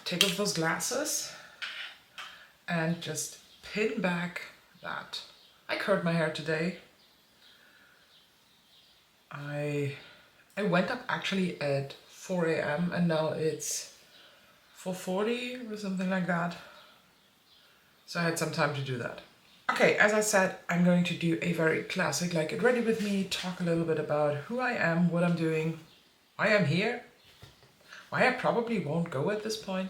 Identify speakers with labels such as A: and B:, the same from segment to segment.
A: take off those glasses and just pin back that. I curled my hair today. I went up actually at 4 a.m. and now it's 4:40 or something like that. So I had some time to do that. Okay, as I said, I'm going to do a very classic, like, get ready with me, talk a little bit about who I am, what I'm doing, why I'm here, why I probably won't go at this point,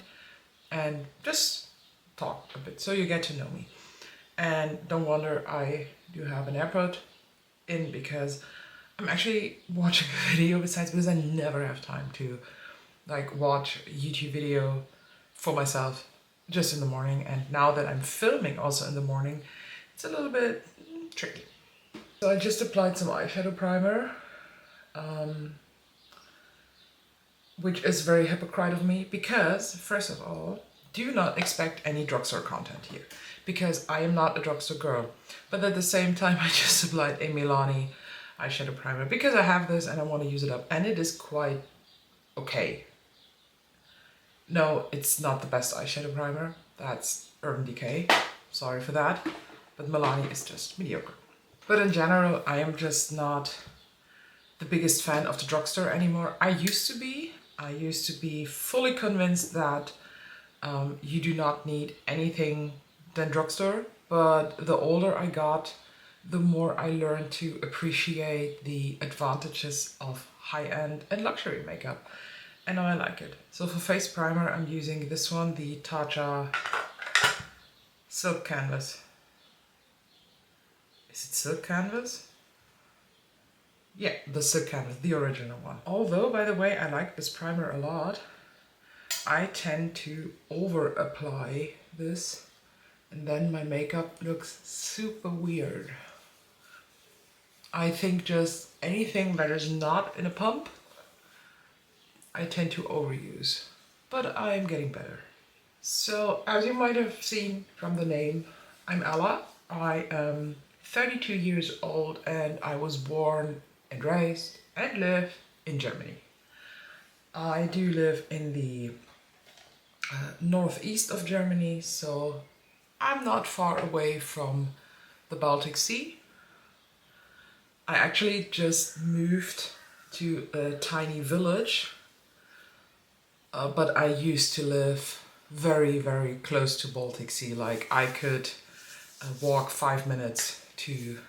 A: and just talk a bit so you get to know me. And don't wonder, I do have an AirPod in because I'm actually watching a video besides, because I never have time to like watch a YouTube video for myself just in the morning. And now that I'm filming also in the morning, it's a little bit tricky. So I just applied some eyeshadow primer, which is very hypocrite of me because, first of all, do not expect any drugstore content here because I am not a drugstore girl. But at the same time, I just applied a Milani eyeshadow primer because I have this and I want to use it up, and it is quite okay. No, it's not the best eyeshadow primer. That's Urban Decay. Sorry for that. But Milani is just mediocre. But in general, I am just not the biggest fan of the drugstore anymore. I used to be. I used to be fully convinced that you do not need anything than drugstore. But the older I got, the more I learned to appreciate the advantages of high-end and luxury makeup. And now I like it. So for face primer, I'm using this one, the Tatcha Silk Canvas. Is it Silk Canvas? Yeah, the Silk Canvas, the original one. Although, by the way, I like this primer a lot, I tend to over-apply this, and then my makeup looks super weird. I think just anything that is not in a pump, I tend to overuse, but I'm getting better. So, as you might have seen from the name, I'm Ella. I am 32 years old and I was born and raised and live in Germany. I do live in the northeast of Germany, so I'm not far away from the Baltic Sea. I actually just moved to a tiny village, but I used to live very, very close to Baltic Sea. Like I could walk 5 minutes to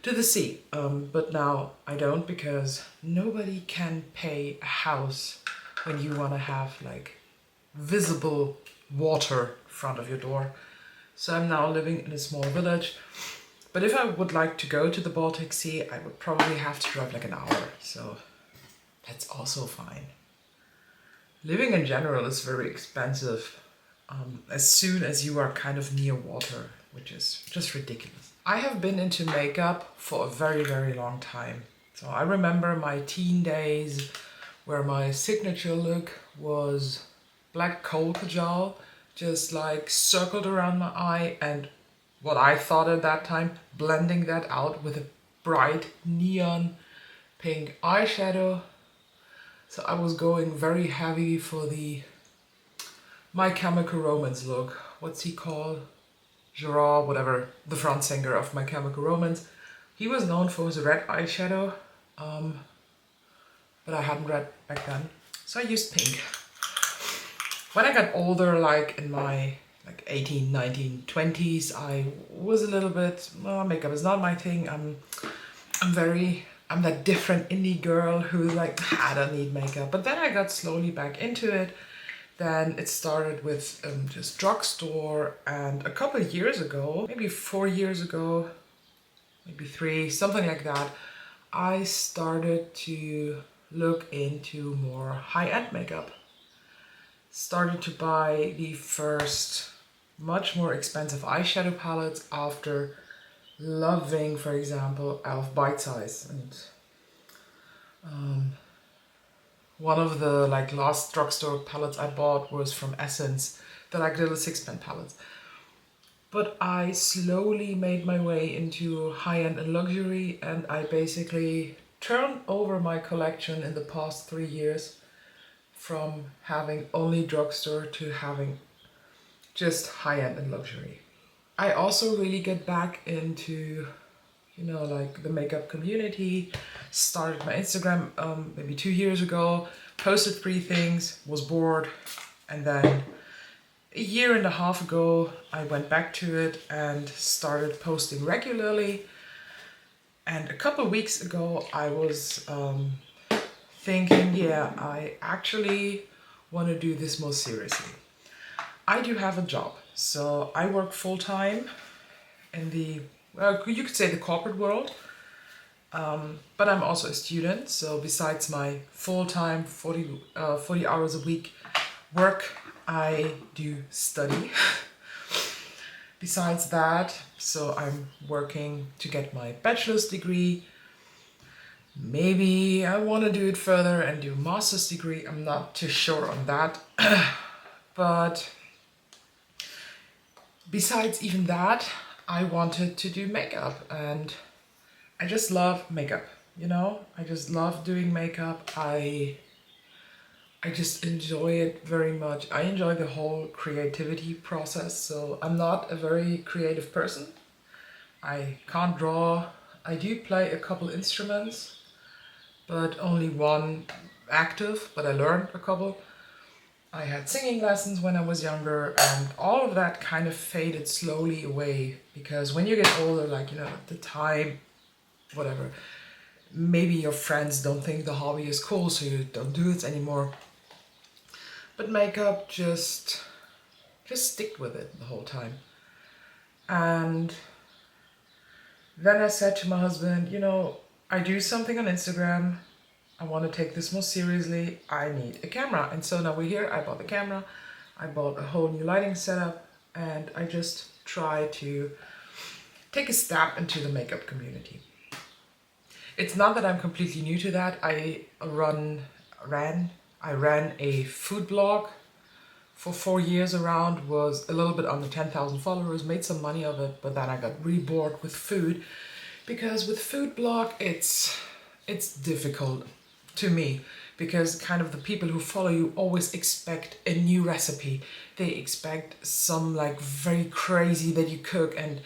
A: the sea, but now I don't because nobody can pay a house when you want to have like visible water in front of your door. So I'm now living in a small village. But if I would like to go to the Baltic Sea, I would probably have to drive like an hour. So that's also fine. Living in general is very expensive as soon as you are kind of near water, which is just ridiculous. I have been into makeup for a very, very long time. So I remember my teen days where my signature look was black coal kajal, just like circled around my eye, and what I thought at that time, blending that out with a bright neon pink eyeshadow. So I was going very heavy for the My Chemical Romance look. What's he called? Gerard, whatever, the front singer of My Chemical Romance. He was known for his red eyeshadow, but I hadn't red back then, so I used pink. When I got older, like in my 18, 19, 20s, I was a little bit, well, makeup is not my thing. I'm that different indie girl who's like, I don't need makeup. But then I got slowly back into it. Then it started with just drugstore, and a couple of years ago, maybe 4 years ago, maybe 3, something like that, I started to look into more high-end makeup. Started to buy the first much more expensive eyeshadow palettes after loving, for example, e.l.f. Bite Size. And one of the last drugstore palettes I bought was from Essence, the little 6-pen palettes. But I slowly made my way into high-end and luxury, and I basically turned over my collection in the past 3 years from having only drugstore to having just high-end and luxury. I also really get back into, you know, like the makeup community. Started my Instagram maybe 2 years ago, posted 3 things, was bored, and then a year and a half ago I went back to it and started posting regularly. And a couple of weeks ago I was thinking, yeah, I actually want to do this more seriously. I do have a job, so I work full-time in the, you could say the corporate world, but I'm also a student, so besides my full-time 40 hours a week work, I do study. Besides that, so I'm working to get my bachelor's degree. Maybe I want to do it further and do a master's degree. I'm not too sure on that. But besides even that, I wanted to do makeup, and I just love makeup, you know? I just love doing makeup. I just enjoy it very much. I enjoy the whole creativity process. So I'm not a very creative person. I can't draw. I do play a couple instruments, but only one active, but I learned a couple. I had singing lessons when I was younger, and all of that kind of faded slowly away, because when you get older, like, you know, at the time, whatever, maybe your friends don't think the hobby is cool, so you don't do it anymore. But makeup, just stick with it the whole time. And then I said to my husband, you know, I do something on Instagram. I want to take this more seriously. I need a camera. And so now we're here. I bought the camera. I bought a whole new lighting setup. And I just try to take a step into the makeup community. It's not that I'm completely new to that. I ran a food blog for 4 years around, was a little bit under 10,000 followers, made some money of it, but then I got really bored with food, because with food blog it's difficult to me, because kind of the people who follow you always expect a new recipe. They expect some like very crazy that you cook, and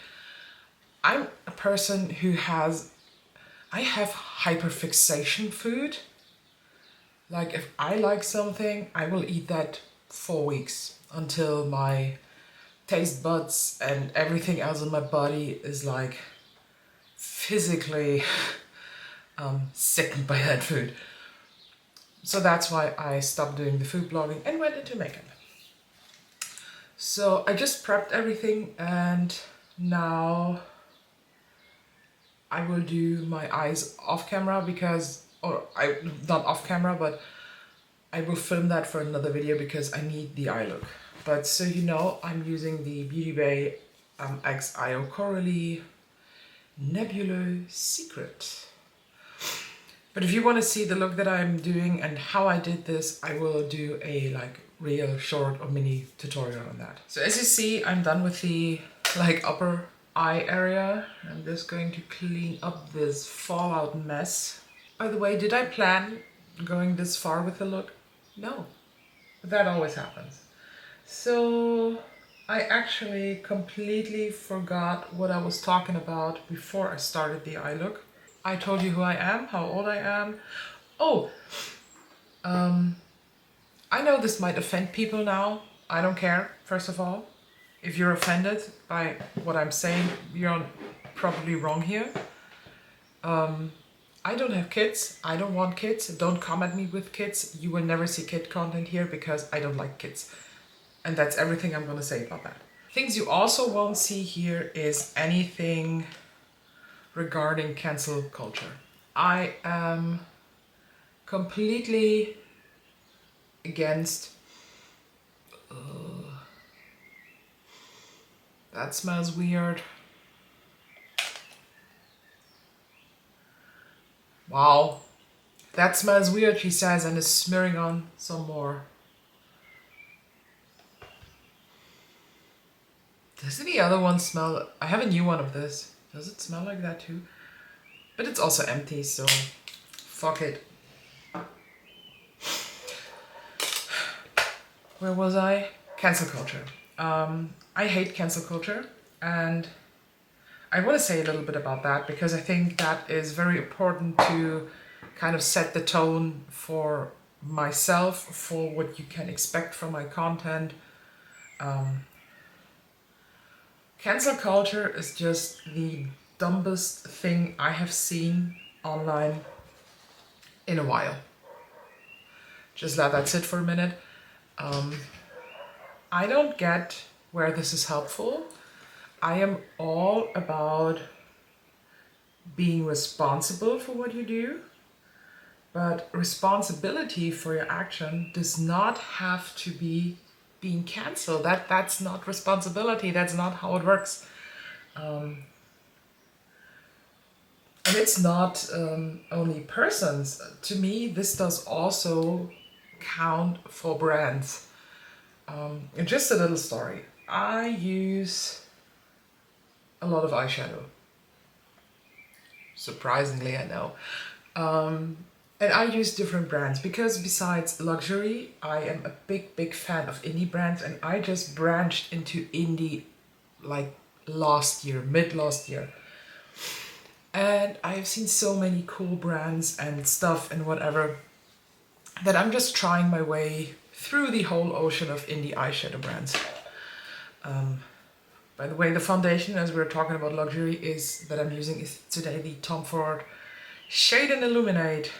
A: I'm a person who I have hyperfixation food. Like if I like something, I will eat that 4 weeks until my taste buds and everything else in my body is like physically sickened by that food. So that's why I stopped doing the food blogging and went into makeup. So I just prepped everything, and now I will do my eyes off camera, not off camera, but I will film that for another video because I need the eye look. But so you know, I'm using the Beauty Bay X IO Coralie Nebuleux Secret. But if you want to see the look that I'm doing and how I did this, I will do a like real short or mini tutorial on that. So as you see, I'm done with the like upper eye area. I'm just going to clean up this fallout mess. By the way, did I plan going this far with the look? No, but that always happens. So I actually completely forgot what I was talking about before I started the eye look. I told you who I am, how old I am. Oh, I know this might offend people now. I don't care, first of all. If you're offended by what I'm saying, you're probably wrong here. I don't have kids. I don't want kids. Don't come at me with kids. You will never see kid content here because I don't like kids. And that's everything I'm gonna say about that. Things you also won't see here is anything regarding cancel culture. I am completely against... that smells weird. Wow, that smells weird, she says, and is smearing on some more. Does the other one smell... I have a new one of this. Does it smell like that too? But it's also empty, so fuck it. Where was I? Cancel culture. I hate cancel culture, and I want to say a little bit about that because I think that is very important to kind of set the tone for myself, for what you can expect from my content. Cancel culture is just the dumbest thing I have seen online in a while. Just let that sit for a minute. I don't get where this is helpful. I am all about being responsible for what you do, but responsibility for your action does not have to be being cancelled. That's not responsibility. That's not how it works. And it's not only persons. To me, this does also count for brands. And just a little story. I use a lot of eyeshadow. Surprisingly, I know. And I use different brands because besides luxury, I am a big fan of indie brands, and I just branched into indie like mid last year. And I've seen so many cool brands and stuff and whatever that I'm just trying my way through the whole ocean of indie eyeshadow brands. By the way, the foundation, as we're talking about luxury, that I'm using is today the Tom Ford Shade and Illuminate.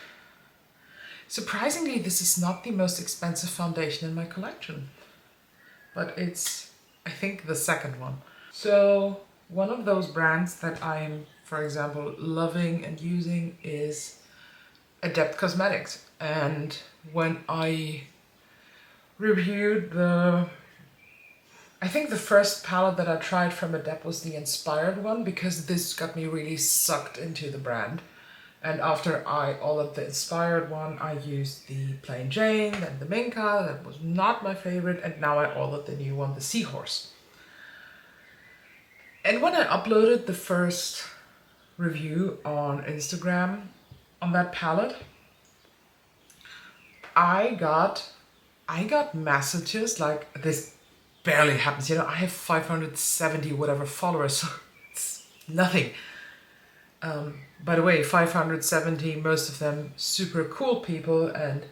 A: Surprisingly, this is not the most expensive foundation in my collection, but it's, I think, the second one. So one of those brands that I'm, for example, loving and using is Adept Cosmetics. And when I reviewed I think the first palette that I tried from Adept was the Inspired one, because this got me really sucked into the brand. And after I ordered the Inspired one, I used the Plain Jane, then the Minka, that was not my favorite, and now I ordered the new one, the Seahorse. And when I uploaded the first review on Instagram on that palette, I got messages like, this barely happens, you know, I have 570 whatever followers, so it's nothing. By the way, 570, most of them super cool people, and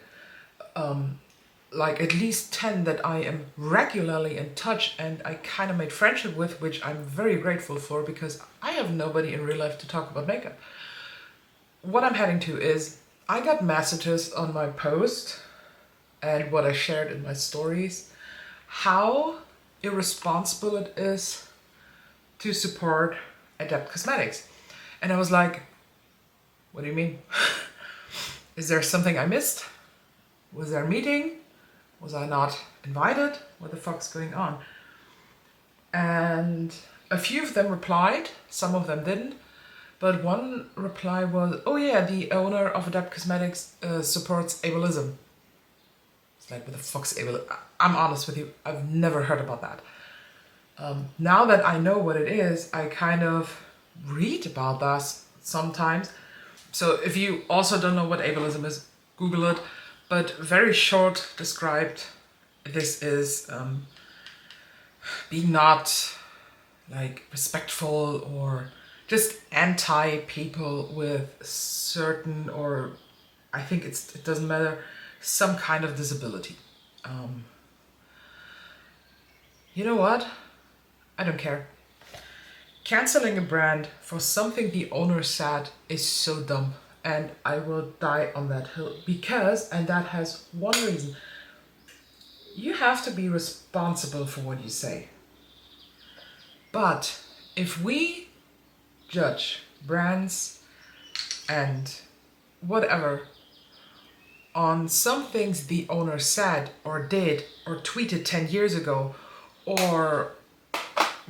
A: like at least 10 that I am regularly in touch and I kind of made friendship with, which I'm very grateful for because I have nobody in real life to talk about makeup. What I'm heading to is, I got messages on my post and what I shared in my stories, how irresponsible it is to support Adept Cosmetics. And I was like, what do you mean? Is there something I missed? Was there a meeting? Was I not invited? What the fuck's going on? And a few of them replied, some of them didn't. But one reply was, oh yeah, the owner of Adept Cosmetics supports ableism. It's like, what the fuck's ableism? I'm honest with you, I've never heard about that. Now that I know what it is, I kind of read about that sometimes. So if you also don't know what ableism is, Google it. But very short described, this is being not like respectful or just anti people with certain, or I think it doesn't matter, some kind of disability. You know what? I don't care. Canceling a brand for something the owner said is so dumb, and I will die on that hill because, and that has one reason, you have to be responsible for what you say. But if we judge brands and whatever on some things the owner said or did or tweeted 10 years ago, or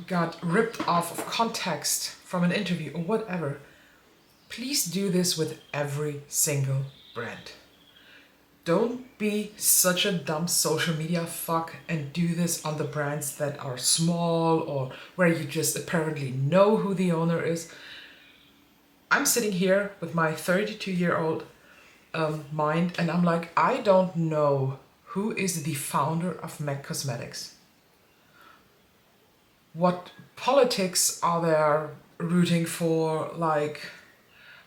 A: got ripped off of context from an interview or whatever, please do this with every single brand. Don't be such a dumb social media fuck and do this on the brands that are small or where you just apparently know who the owner is. I'm sitting here with my 32-year-old mind and I'm like, I don't know who is the founder of MAC Cosmetics? What politics are they rooting for? Like,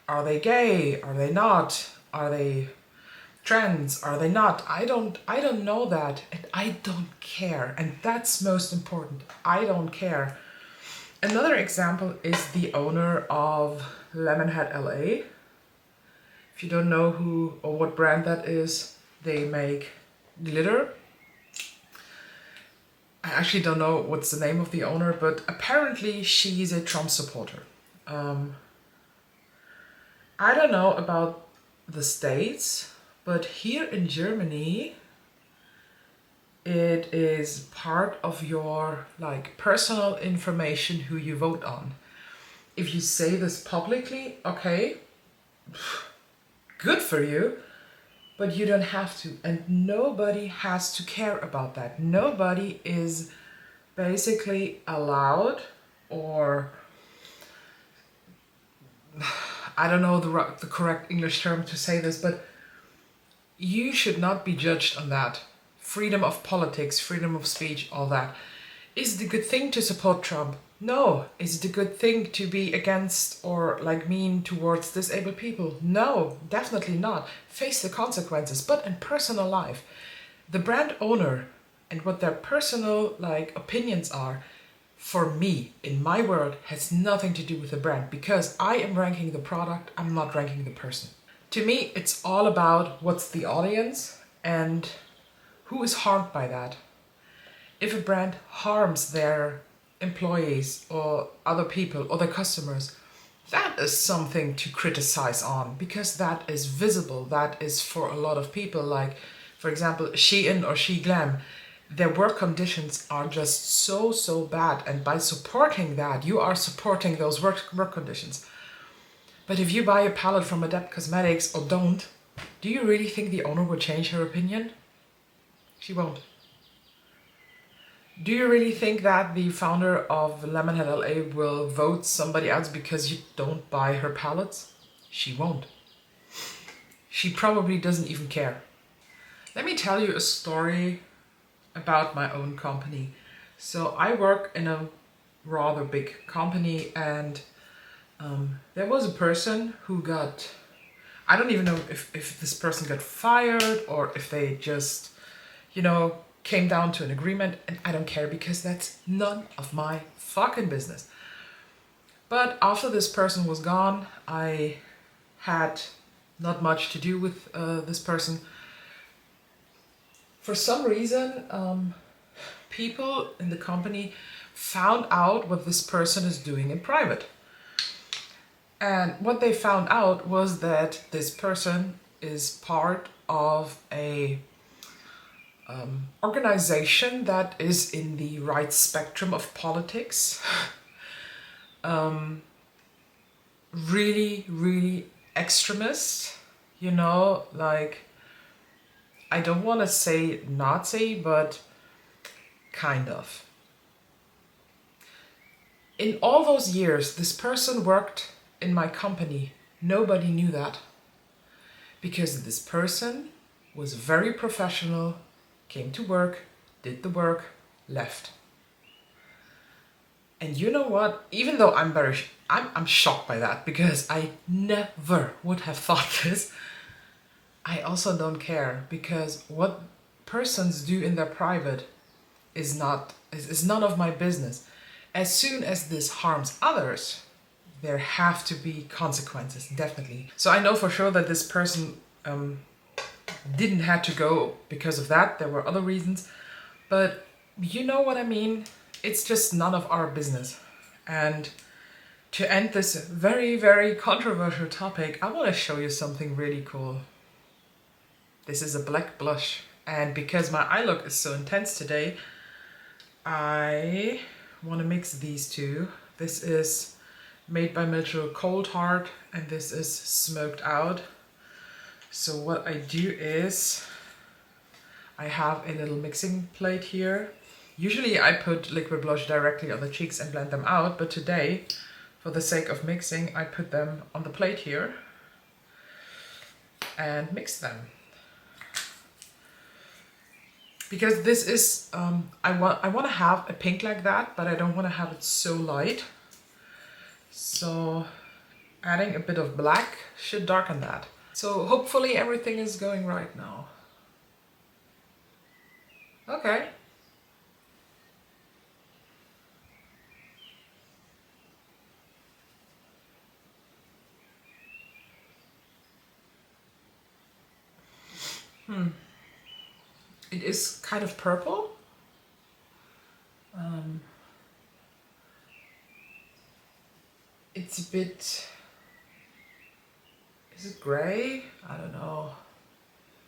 A: are they gay? Are they not? Are they trans? Are they not? I don't know that, and I don't care, and that's most important. I don't care. Another example is the owner of Lemonhead LA. If you don't know who or what brand that is, they make glitter. I actually don't know what's the name of the owner, but apparently she's a Trump supporter. I don't know about the States, but here in Germany, it is part of your like personal information who you vote on. If you say this publicly, okay, good for you, but you don't have to, and nobody has to care about that. Nobody is basically allowed, or I don't know the correct English term to say this, but you should not be judged on that. Freedom of politics, freedom of speech, all that. Is it a good thing to support Trump? No. Is it a good thing to be against or like mean towards disabled people? No, definitely not. Face the consequences. But in personal life, the brand owner and what their personal like opinions are, for me, in my world, has nothing to do with the brand, because I am ranking the product, I'm not ranking the person. To me, it's all about what's the audience and who is harmed by that. If a brand harms their employees or other people or their customers, that is something to criticize on, because that is visible. That is for a lot of people, like, for example, Shein or Grwm. Their work conditions are just so bad, and by supporting that, you are supporting those work conditions. But if you buy a palette from Adept Cosmetics or don't, do you really think the owner will change her opinion? She won't. Do you really think that the founder of Lemonhead LA will vote somebody else because you don't buy her palettes? She won't. She probably doesn't even care. Let me tell you a story about my own company. So I work in a rather big company, and there was a person who got, I don't even know if this person got fired or if they just, came down to an agreement, and I don't care, because that's none of my fucking business. But after this person was gone, I had not much to do with this person. For some reason, people in the company found out what this person is doing in private. And what they found out was that this person is part of a organization that is in the right spectrum of politics. Really extremist, like, I don't want to say Nazi, but kind of. In all those years this person worked in my company, nobody knew that, because this person was very professional, came to work, did the work, left. And you know what? Even though I'm shocked by that, because I never would have thought this, I also don't care, because what persons do in their private is none of my business. As soon as this harms others, there have to be consequences, definitely. So I know for sure that this person didn't have to go because of that. There were other reasons, but you know what I mean? It's just none of our business. And to end this very controversial topic, I want to show you something really cool. This is a black blush, and because my eye look is so intense today, I want to mix these two. This is made by Metro Cold Heart, and this is smoked out. So what I do is, I have a little mixing plate here. Usually I put liquid blush directly on the cheeks and blend them out, but today, for the sake of mixing, I put them on the plate here and mix them. because this is, I want to have a pink like that, but I don't want to have it so light. So adding a bit of black should darken that. So hopefully everything is going right now. Okay. It is kind of purple. It's a bit... Is it gray? I don't know.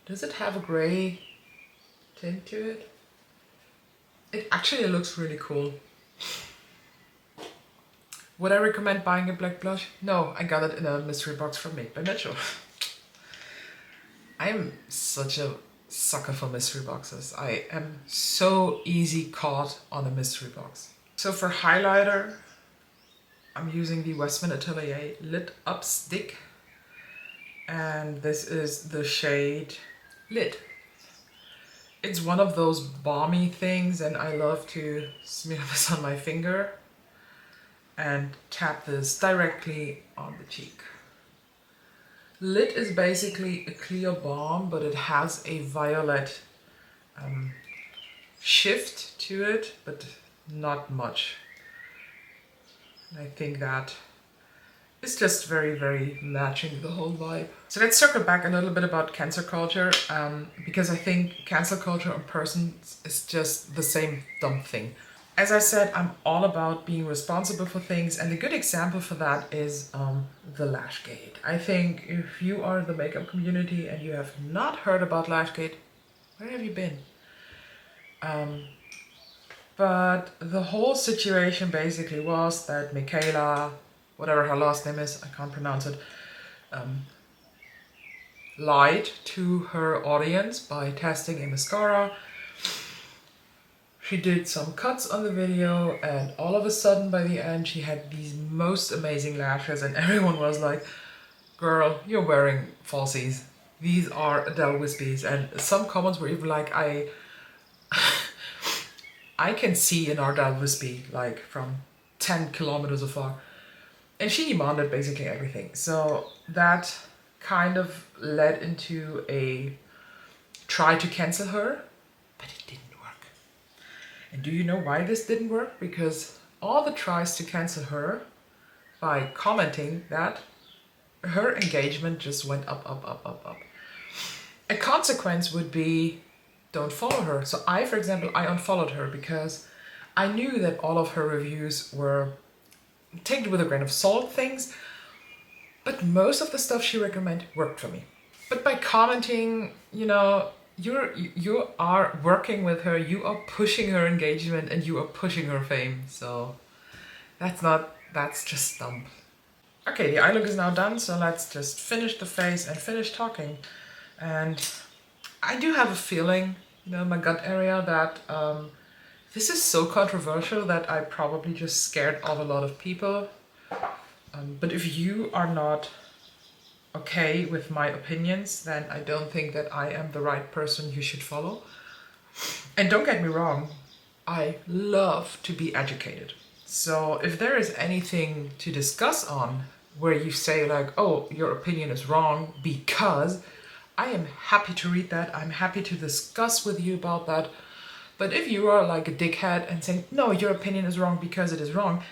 A: Does it have a gray tint to it? It actually looks really cool. Would I recommend buying a black blush? No, I got it in a mystery box from Made by Mitchell. I'm such a sucker for mystery boxes. I am so easy caught on a mystery box. So for highlighter, I'm using the Westman Atelier Lit Up Stick. And this is the shade Lit. It's one of those balmy things, and I love to smear this on my finger and tap this directly on the cheek. Lit is basically a clear balm, but it has a violet shift to it, but not much. And I think that is just very, very matching the whole vibe. So let's circle back a little bit about cancel culture, because I think cancel culture on persons is just the same dumb thing. As I said, I'm all about being responsible for things, and a good example for that is the Lashgate. I think if you are in the makeup community and you have not heard about Lashgate, where have you been? But the whole situation basically was that Michaela, whatever her last name is, I can't pronounce it, lied to her audience by testing a mascara. She did some cuts on the video, and all of a sudden by the end she had these most amazing lashes, and everyone was like, girl, you're wearing falsies. These are Adele Wispies. And some comments were even like, I can see an Adele Wispy like from 10 kilometers afar. And she demanded basically everything. So that kind of led into a try to cancel her, but it didn't work. And do you know why this didn't work? Because all the tries to cancel her by commenting that, her engagement just went up, up, up, up, up. A consequence would be, don't follow her. So I, for example, I unfollowed her because I knew that all of her reviews were, take it with a grain of salt, things, but most of the stuff she recommended worked for me. But by commenting, you know, you are working with her, you are pushing her engagement, and you are pushing her fame. So that's just dumb. Okay, the eye look is now done, so let's just finish the face and finish talking. And I do have a feeling, you know, in my gut area that this is so controversial that I probably just scared off a lot of people. But if you are not okay with my opinions, then I don't think that I am the right person you should follow. And don't get me wrong, I love to be educated. So if there is anything to discuss on where you say like, oh, your opinion is wrong because, I am happy to read that. I'm happy to discuss with you about that. But if you are like a dickhead and saying, no, your opinion is wrong because it is wrong,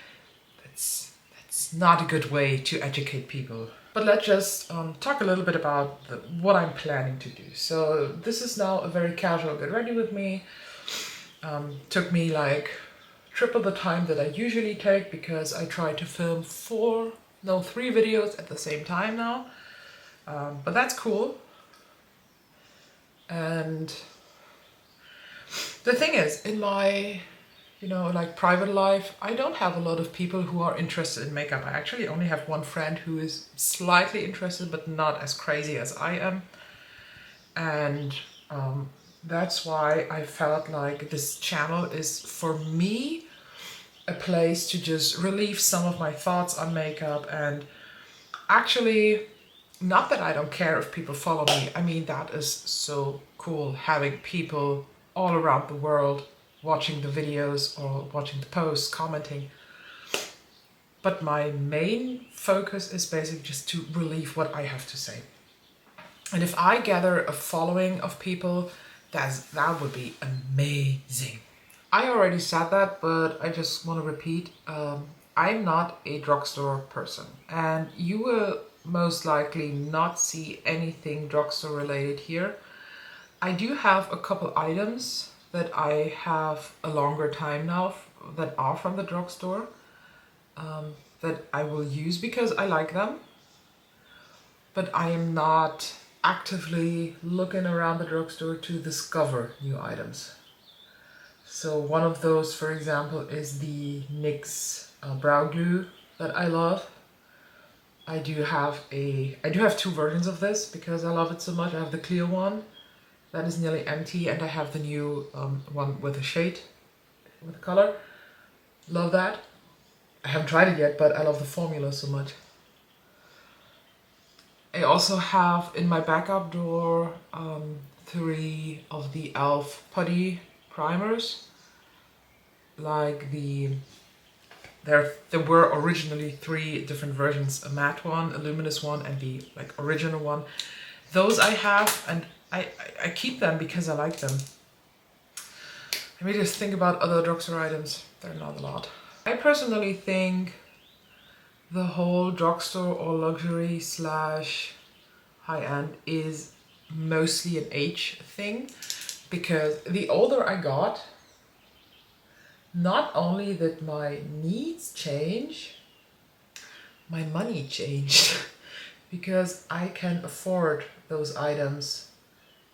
A: that's not a good way to educate people. But let's just talk a little bit about what I'm planning to do. So this is now a very casual get ready with me. Took me like triple the time that I usually take because I try to film 3 videos at the same time now. But that's cool. And the thing is, in my, you know, like private life, I don't have a lot of people who are interested in makeup. I actually only have one friend who is slightly interested, but not as crazy as I am. And that's why I felt like this channel is, for me, a place to just relieve some of my thoughts on makeup. And actually, not that I don't care if people follow me. I mean, that is so cool, having people all around the world watching the videos or watching the posts, commenting. But my main focus is basically just to relieve what I have to say. And if I gather a following of people, that would be amazing. I already said that, but I just want to repeat. I'm not a drugstore person, and you will most likely not see anything drugstore related here. I do have a couple items that I have a longer time now that are from the drugstore that I will use because I like them. But I am not actively looking around the drugstore to discover new items. So one of those, for example, is the NYX brow glue that I love. I do have two versions of this because I love it so much. I have the clear one that is nearly empty, and I have the new one with a shade, with color. Love that. I haven't tried it yet, but I love the formula so much. I also have in my backup drawer 3 of the e.l.f. putty primers. Like there were originally 3 different versions: a matte one, a luminous one, and the original one. Those I have, and I keep them because I like them. Let me just think about other drugstore items. There are not a lot. I personally think the whole drugstore or luxury / high-end is mostly an age thing, because the older I got, not only did my needs change, my money changed. Because I can afford those items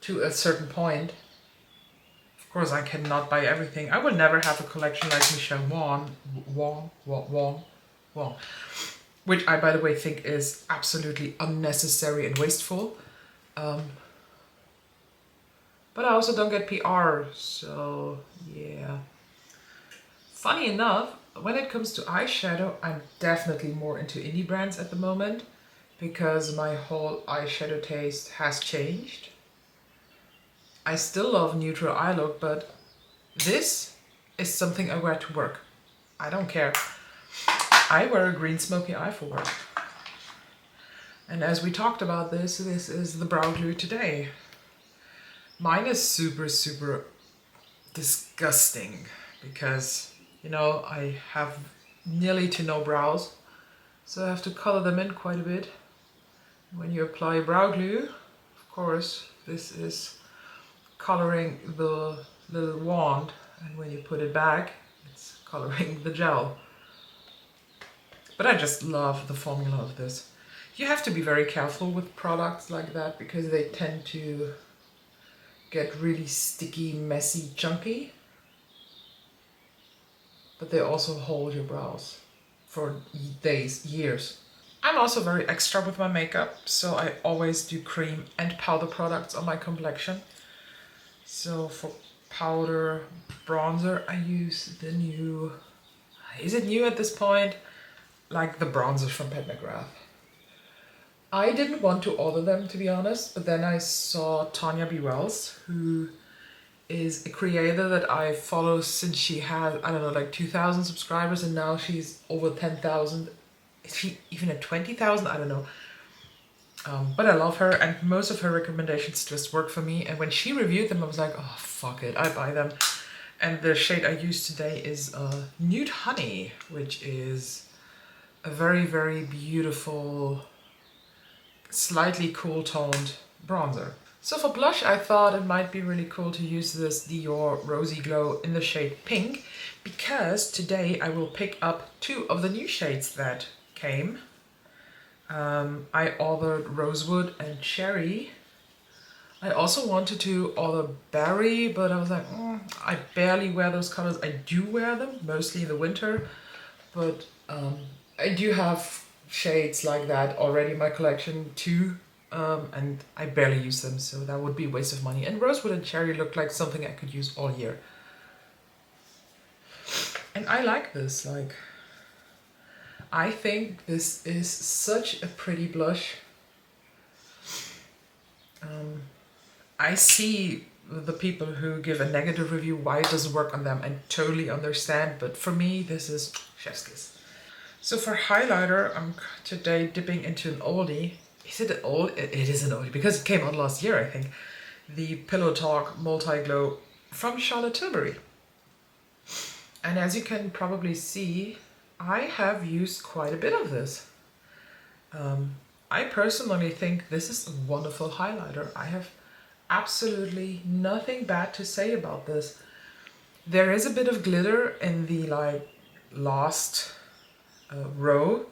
A: to a certain point. Of course, I cannot buy everything. I will never have a collection like Michelle Wong, which I, by the way, think is absolutely unnecessary and wasteful. But I also don't get PR, so yeah. Funny enough, when it comes to eyeshadow, I'm definitely more into indie brands at the moment, because my whole eyeshadow taste has changed. I still love neutral eye look, but this is something I wear to work. I don't care. I wear a green smoky eye for work. And as we talked about this is the brow glue today. Mine is super, super disgusting because, I have nearly to no brows, so I have to color them in quite a bit. When you apply brow glue, of course, this is coloring the little wand, and when you put it back, it's coloring the gel. But I just love the formula of this. You have to be very careful with products like that because they tend to get really sticky, messy, chunky. But they also hold your brows for days, years. I'm also very extra with my makeup, so I always do cream and powder products on my complexion. So for powder, bronzer, I use the new, is it new at this point? Like the bronzers from Pat McGrath. I didn't want to order them, to be honest, but then I saw Tanya B. Wells, who is a creator that I follow since she had, 2,000 subscribers, and now she's over 10,000. Is she even at 20,000? I don't know. But I love her, and most of her recommendations just work for me. And when she reviewed them, I was like, oh, fuck it, I buy them. And the shade I used today is Nude Honey, which is a very, very beautiful, slightly cool-toned bronzer. So for blush, I thought it might be really cool to use this Dior Rosy Glow in the shade Pink, because today I will pick up 2 of the new shades that came. I ordered Rosewood and Cherry. I also wanted to order Berry, but I was like, I barely wear those colors. I do wear them, mostly in the winter, but I do have shades like that already in my collection too, and I barely use them, so that would be a waste of money. And Rosewood and Cherry look like something I could use all year. And I like this, I think this is such a pretty blush. I see the people who give a negative review why it doesn't work on them, I totally understand, but for me this is chef's kiss. So for highlighter, I'm today dipping into an oldie. Is it an old? It is an oldie because it came out last year, I think. The Pillow Talk Multi-Glow from Charlotte Tilbury. And as you can probably see, I have used quite a bit of this. I personally think this is a wonderful highlighter. I have absolutely nothing bad to say about this. There is a bit of glitter in the last row,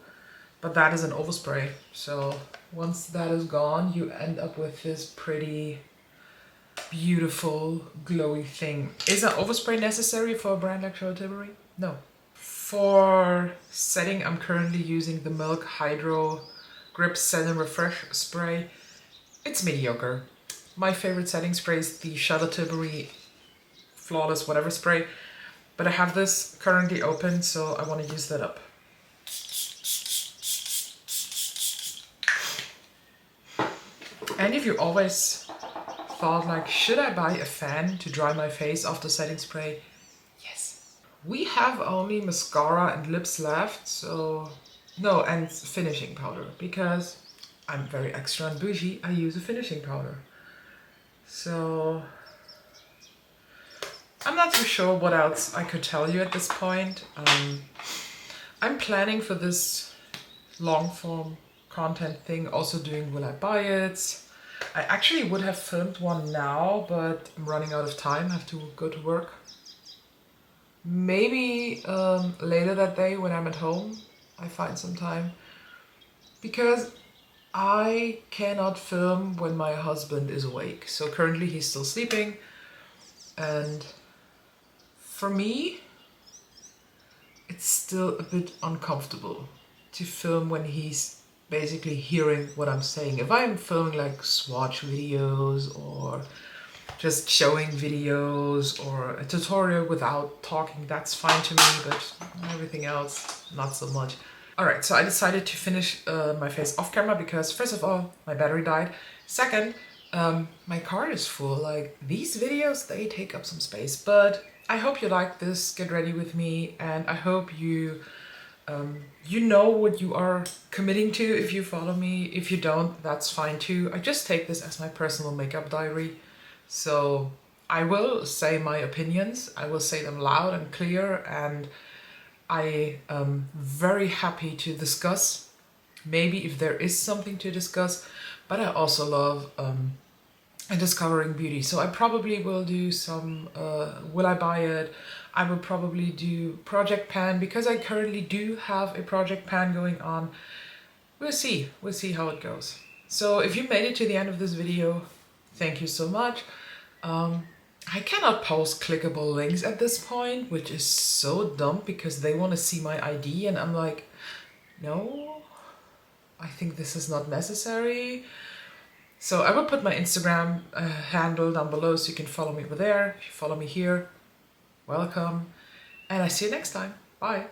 A: but that is an overspray. So once that is gone, you end up with this pretty beautiful glowy thing. Is an overspray necessary for a brand like Charlotte Tilbury? No. For setting, I'm currently using the Milk Hydro Grip Set and Refresh spray. It's mediocre. My favorite setting spray is the Charlotte Tilbury Flawless whatever spray, but I have this currently open, so I want to use that up. And if you always thought like, should I buy a fan to dry my face after setting spray? Yes. We have only mascara and lips left, so no, and finishing powder, because I'm very extra and bougie, I use a finishing powder. So I'm not too sure what else I could tell you at this point. I'm planning for this long form content thing, also doing Will I Buy It? I actually would have filmed one now, but I'm running out of time, I have to go to work. Maybe later that day when I'm at home, I find some time. Because I cannot film when my husband is awake. So currently he's still sleeping. And for me, it's still a bit uncomfortable to film when he's basically hearing what I'm saying. If I'm filming like swatch videos or just showing videos or a tutorial without talking, that's fine to me, but everything else, not so much. Alright, so I decided to finish my face off camera because first of all, my battery died. Second, my card is full. Like, these videos, they take up some space, but I hope you like this Get Ready With Me, and I hope you you know what you are committing to if you follow me. If you don't, that's fine too. I just take this as my personal makeup diary. So I will say my opinions, I will say them loud and clear, and I am very happy to discuss, maybe if there is something to discuss, but I also love discovering beauty. So I probably will do some Will I Buy It? I will probably do project pan, because I currently do have a project pan going on. We'll see how it goes. So if you made it to the end of this video, thank you so much. I cannot post clickable links at this point, which is so dumb because they want to see my ID and I'm like, no, I think this is not necessary. So I will put my Instagram handle down below so you can follow me over there. If you follow me here, welcome. And I see you next time. Bye.